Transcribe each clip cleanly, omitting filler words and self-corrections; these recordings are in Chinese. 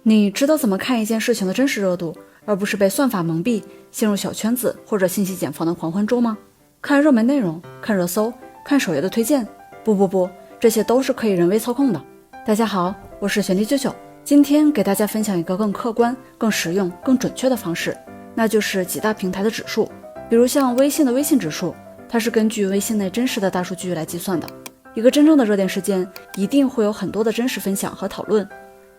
你知道怎么看一件事情的真实热度，而不是被算法蒙蔽，陷入小圈子或者信息茧房的狂欢中吗？看热门内容，看热搜，看首页的推荐，不，这些都是可以人为操控的。大家好，我是玄力99，今天给大家分享一个更客观、更实用、更准确的方式，那就是几大平台的指数。比如像微信的微信指数，它是根据微信内真实的大数据来计算的。一个真正的热点事件一定会有很多的真实分享和讨论。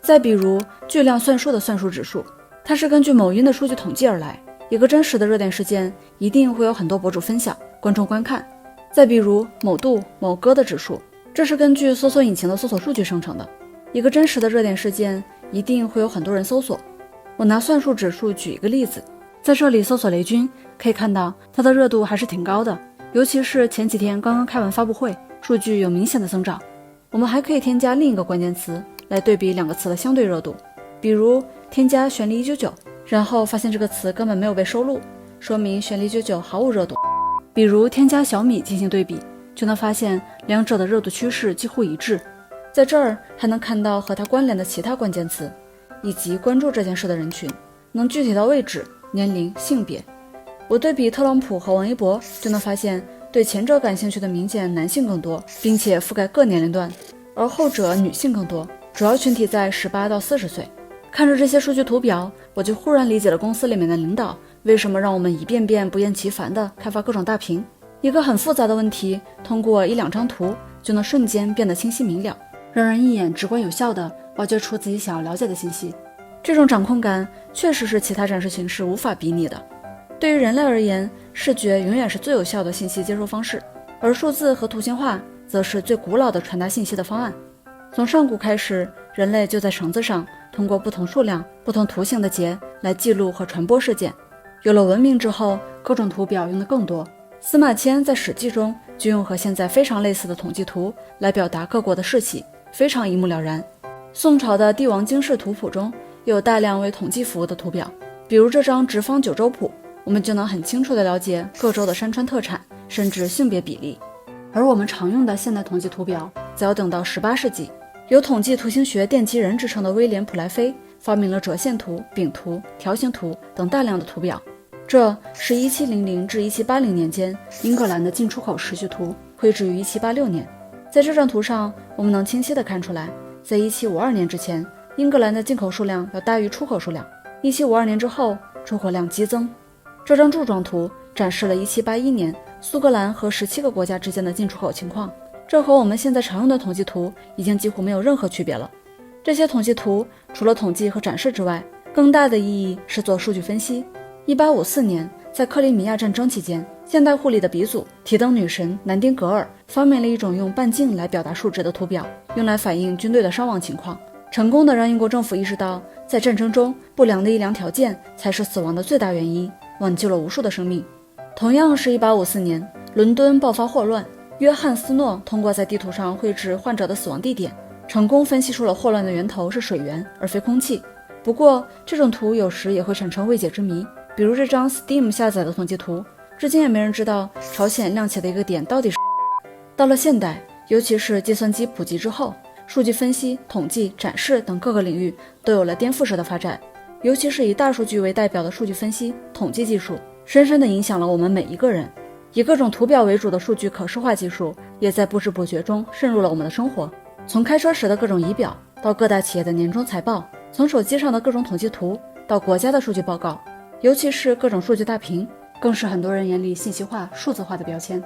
再比如巨量算数的算术指数，它是根据某音的数据统计而来，一个真实的热点事件一定会有很多博主分享，观众观看。再比如某度、某歌的指数，这是根据搜索引擎的搜索数据生成的，一个真实的热点事件一定会有很多人搜索。我拿算术指数举一个例子，在这里搜索雷军，可以看到它的热度还是挺高的，尤其是前几天刚刚开完发布会，数据有明显的增长。我们还可以添加另一个关键词来对比两个词的相对热度，比如添加玄力199，然后发现这个词根本没有被收录，说明玄力99毫无热度。比如添加小米进行对比，就能发现两者的热度趋势几乎一致。在这儿还能看到和它关联的其他关键词，以及关注这件事的人群，能具体到位置、年龄、性别。我对比特朗普和王一博，就能发现对前者感兴趣的明显男性更多，并且覆盖各年龄段，而后者女性更多，主要群体在18到40岁。看着这些数据图表，我就忽然理解了公司里面的领导为什么让我们一遍遍不厌其烦地开发各种大屏。一个很复杂的问题，通过1-2张图就能瞬间变得清晰明了，让人一眼直观有效地挖掘出自己想要了解的信息。这种掌控感确实是其他展示形式无法比拟的。对于人类而言，视觉永远是最有效的信息接收方式，而数字和图形化则是最古老的传达信息的方案。从上古开始，人类就在绳子上通过不同数量、不同图形的结来记录和传播事件。有了文明之后，各种图表用的更多。司马迁在《史记》中就用和现在非常类似的统计图来表达各国的士气，非常一目了然。宋朝的帝王经世图谱中有大量为统计服务的图表，比如这张直方九州谱，我们就能很清楚地了解各州的山川特产，甚至性别比例。而我们常用的现代统计图表则要等到18世纪，有统计图形学奠基人之称的威廉·普莱菲发明了折线图、饼图、条形图等大量的图表。这是1700至1780年间英格兰的进出口时序图，绘制于1786年。在这张图上，我们能清晰地看出来，在1752年之前，英格兰的进口数量要大于出口数量，1752年之后，出口量激增。这张柱状图展示了1781年苏格兰和17个国家之间的进出口情况，这和我们现在常用的统计图已经几乎没有任何区别了。这些统计图除了统计和展示之外，更大的意义是做数据分析。1854年，在克里米亚战争期间，现代护理的鼻祖提灯女神南丁格尔发明了一种用半径来表达数值的图表，用来反映军队的伤亡情况，成功的让英国政府意识到，在战争中不良的医疗条件才是死亡的最大原因，挽救了无数的生命。同样是1854年，伦敦爆发霍乱，约翰斯诺通过在地图上绘制患者的死亡地点，成功分析出了霍乱的源头是水源而非空气。不过这种图有时也会产生未解之谜，比如这张 Steam 下载的统计图，至今也没人知道朝鲜亮起的一个点到底是。到了现代，尤其是计算机普及之后，数据分析、统计、展示等各个领域都有了颠覆式的发展，尤其是以大数据为代表的数据分析、统计技术，深深地影响了我们每一个人。以各种图表为主的数据可视化技术，也在不知不觉中渗入了我们的生活。从开车时的各种仪表，到各大企业的年终财报，从手机上的各种统计图，到国家的数据报告，尤其是各种数据大屏，更是很多人眼里信息化、数字化的标签。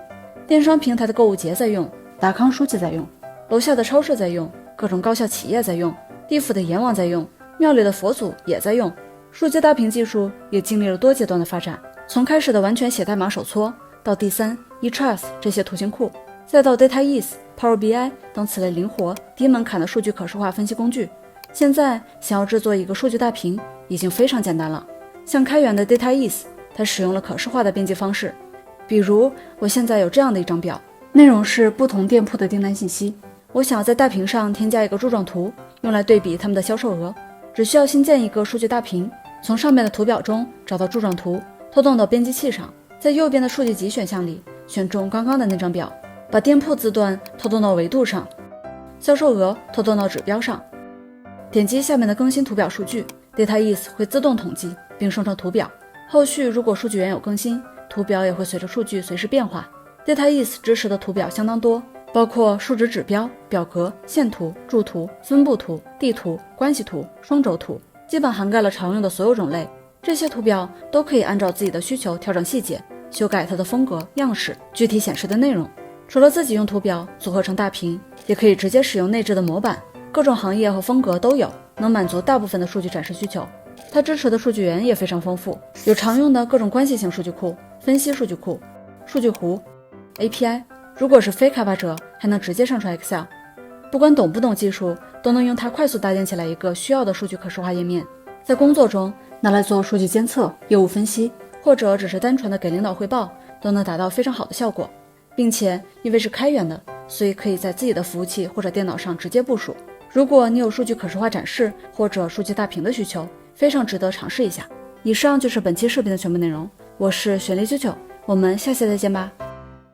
电商平台的购物节在用，达康书记在用，楼下的超市在用，各种高校企业在用，地府的阎王在用，庙里的佛祖也在用。数据大屏技术也经历了多阶段的发展，从开始的完全写代码手搓，到第三 eTrust 这些图形库，再到 DataEase、Power BI 等此类灵活低门槛的数据可视化分析工具。现在想要制作一个数据大屏已经非常简单了。像开源的 DataEase， 它使用了可视化的编辑方式。比如我现在有这样的一张表，内容是不同店铺的订单信息，我想要在大屏上添加一个柱状图，用来对比他们的销售额。只需要新建一个数据大屏，从上面的图表中找到柱状图，拖动到编辑器上，在右边的数据集选项里选中刚刚的那张表，把店铺字段拖动到维度上，销售额拖动到指标上，点击下面的更新图表数据 ，DataEase 会自动统计并生成图表。后续如果数据源有更新，图表也会随着数据随时变化。DataEase 支持的图表相当多，包括数值指标、表格、线图、柱图、分布图、地图、关系图、双轴图，基本涵盖了常用的所有种类。这些图表都可以按照自己的需求调整细节，修改它的风格、样式、具体显示的内容。除了自己用图表组合成大屏，也可以直接使用内置的模板，各种行业和风格都有，能满足大部分的数据展示需求。它支持的数据源也非常丰富，有常用的各种关系型数据库、分析数据库、数据湖、API， 如果是非开发者，还能直接上传 Excel。 不管懂不懂技术，都能用它快速搭建起来一个需要的数据可视化页面，在工作中拿来做数据监测、业务分析，或者只是单纯的给领导汇报，都能达到非常好的效果。并且因为是开源的，所以可以在自己的服务器或者电脑上直接部署。如果你有数据可视化展示或者数据大屏的需求，非常值得尝试一下。以上就是本期视频的全部内容，我是玄力啾啾，我们下期再见吧。